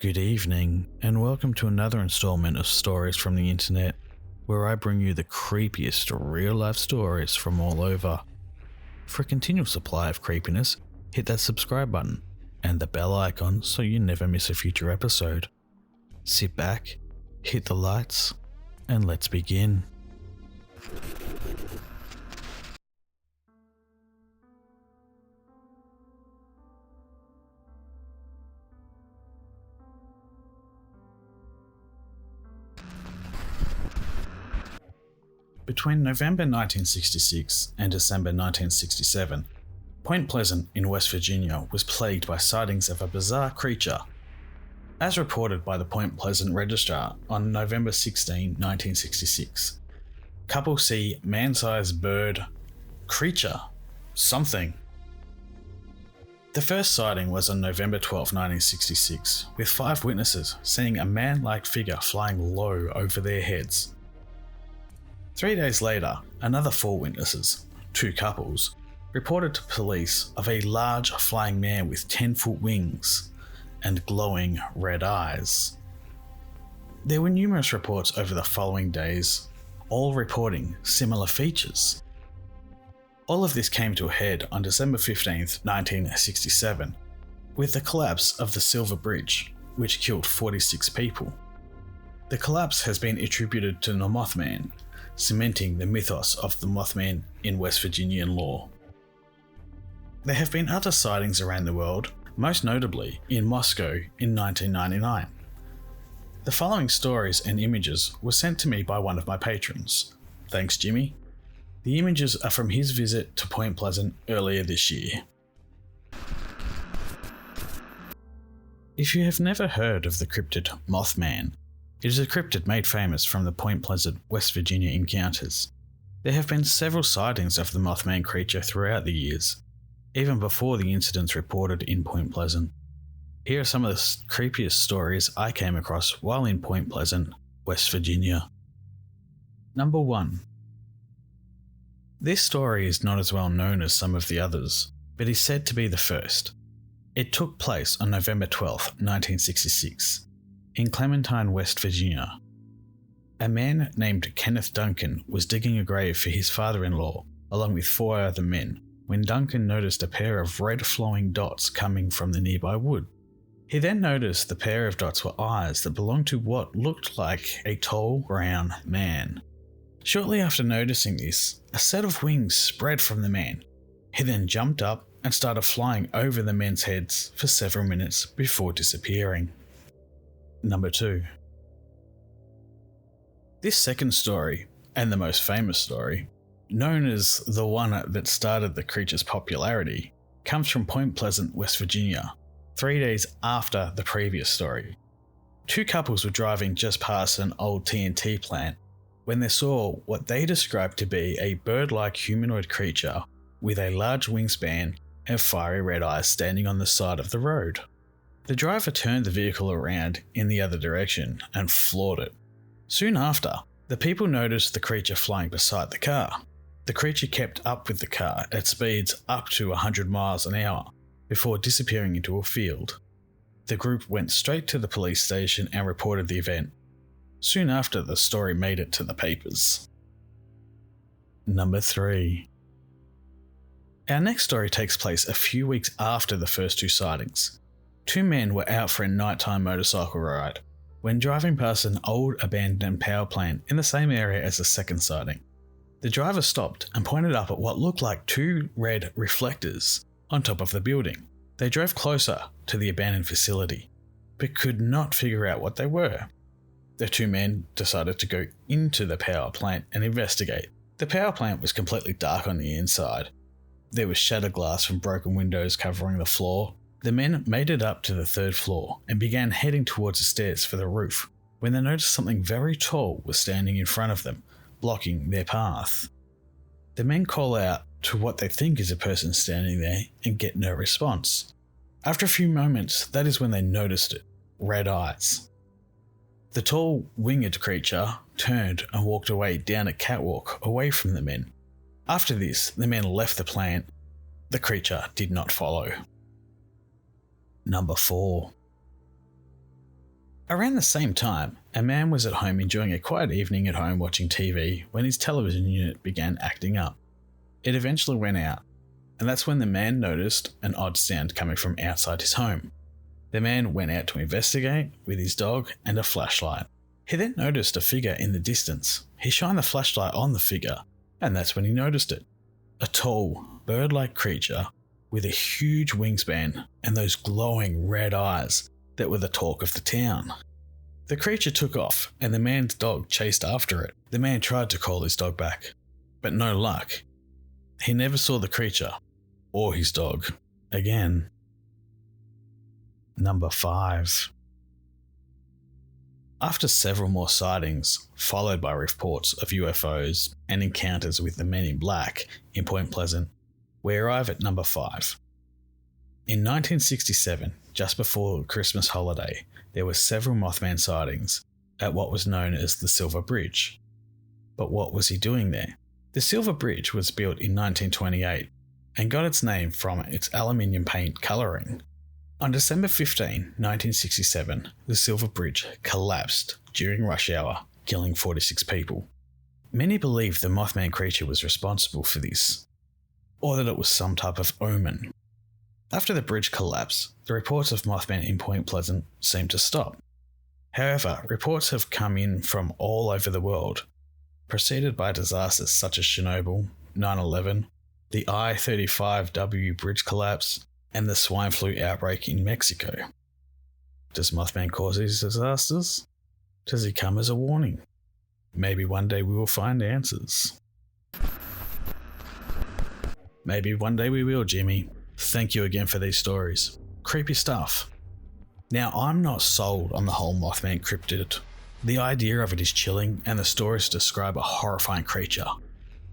Good evening, and welcome to another installment of Stories from the Internet, where I bring you the creepiest real-life stories from all over. For a continual supply of creepiness, hit that subscribe button and the bell icon so you never miss a future episode. Sit back, hit the lights, and let's begin. Between November 1966 and December 1967, Point Pleasant in West Virginia was plagued by sightings of a bizarre creature. As reported by the Point Pleasant Registrar on November 16, 1966, couples see man-sized bird, creature, something. The first sighting was on November 12, 1966, with 5 witnesses seeing a man-like figure flying low over their heads. 3 days later, another 4 witnesses, 2 couples, reported to police of a large flying man with 10-foot wings and glowing red eyes. There were numerous reports over the following days, all reporting similar features. All of this came to a head on December 15, 1967, with the collapse of the Silver Bridge, which killed 46 people. The collapse has been attributed to the Mothman, cementing the mythos of the Mothman in West Virginian lore. There have been other sightings around the world, most notably in Moscow in 1999. The following stories and images were sent to me by one of my patrons. Thanks, Jimmy. The images are from his visit to Point Pleasant earlier this year. If you have never heard of the cryptid Mothman, it is a cryptid made famous from the Point Pleasant, West Virginia encounters. There have been several sightings of the Mothman creature throughout the years, even before the incidents reported in Point Pleasant. Here are some of the creepiest stories I came across while in Point Pleasant, West Virginia. Number 1. This story is not as well known as some of the others, but is said to be the first. It took place on November 12, 1966. In Clementine, West Virginia. A man named Kenneth Duncan was digging a grave for his father-in-law, along with 4 other men, when Duncan noticed a pair of red flowing dots coming from the nearby wood. He then noticed the pair of dots were eyes that belonged to what looked like a tall, brown man. Shortly after noticing this, a set of wings spread from the man. He then jumped up and started flying over the men's heads for several minutes before disappearing. Number 2. This second story, and the most famous story, known as the one that started the creature's popularity, comes from Point Pleasant, West Virginia, 3 days after the previous story. 2 couples were driving just past an old TNT plant when they saw what they described to be a bird-like humanoid creature with a large wingspan and fiery red eyes standing on the side of the road. The driver turned the vehicle around in the other direction and floored it. Soon after, the people noticed the creature flying beside the car. The creature kept up with the car at speeds up to 100 miles an hour before disappearing into a field. The group went straight to the police station and reported the event. Soon after, the story made it to the papers. Number 3. Our next story takes place a few weeks after the first 2 sightings. 2 men were out for a nighttime motorcycle ride when driving past an old abandoned power plant in the same area as the second sighting. The driver stopped and pointed up at what looked like 2 red reflectors on top of the building. They drove closer to the abandoned facility, but could not figure out what they were. The 2 men decided to go into the power plant and investigate. The power plant was completely dark on the inside. There was shattered glass from broken windows covering the floor. The men made it up to the 3rd floor and began heading towards the stairs for the roof when they noticed something very tall was standing in front of them, blocking their path. The men call out to what they think is a person standing there and get no response. After a few moments, that is when they noticed it, red eyes. The tall, winged creature turned and walked away down a catwalk away from the men. After this, the men left the plant. The creature did not follow. Number 4. Around the same time, a man was at home enjoying a quiet evening at home watching TV when his television unit began acting up. It eventually went out, and that's when the man noticed an odd sound coming from outside his home. The man went out to investigate with his dog and a flashlight. He then noticed a figure in the distance. He shined the flashlight on the figure, and that's when he noticed it. A tall, bird-like creature with a huge wingspan and those glowing red eyes that were the talk of the town. The creature took off, and the man's dog chased after it. The man tried to call his dog back, but no luck. He never saw the creature, or his dog, again. Number 5. After several more sightings, followed by reports of UFOs and encounters with the Men in Black in Point Pleasant, we arrive at number 5. In 1967, just before the Christmas holiday, there were several Mothman sightings at what was known as the Silver Bridge. But what was he doing there? The Silver Bridge was built in 1928 and got its name from its aluminium paint colouring. On December 15, 1967, the Silver Bridge collapsed during rush hour, killing 46 people. Many believe the Mothman creature was responsible for this, or that it was some type of omen. After the bridge collapsed, the reports of Mothman in Point Pleasant seemed to stop. However, reports have come in from all over the world, preceded by disasters such as Chernobyl, 9/11, the I-35W bridge collapse, and the swine flu outbreak in Mexico. Does Mothman cause these disasters? Does he come as a warning? Maybe one day we will find answers. Maybe one day we will, Jimmy. Thank you again for these stories. Creepy stuff. Now, I'm not sold on the whole Mothman cryptid. The idea of it is chilling, and the stories describe a horrifying creature.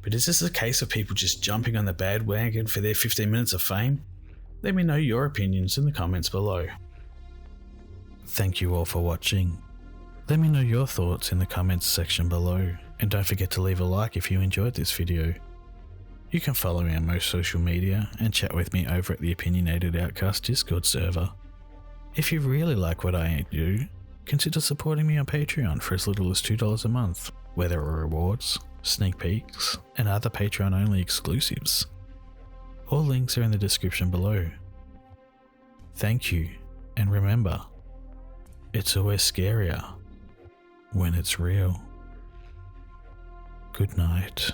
But is this a case of people just jumping on the bandwagon for their 15 minutes of fame? Let me know your opinions in the comments below. Thank you all for watching. Let me know your thoughts in the comments section below, and don't forget to leave a like if you enjoyed this video. You can follow me on most social media and chat with me over at the Opinionated Outcast Discord server. If you really like what I do, consider supporting me on Patreon for as little as $2 a month, where there are rewards, sneak peeks, and other Patreon-only exclusives. All links are in the description below. Thank you, and remember, it's always scarier when it's real. Good night.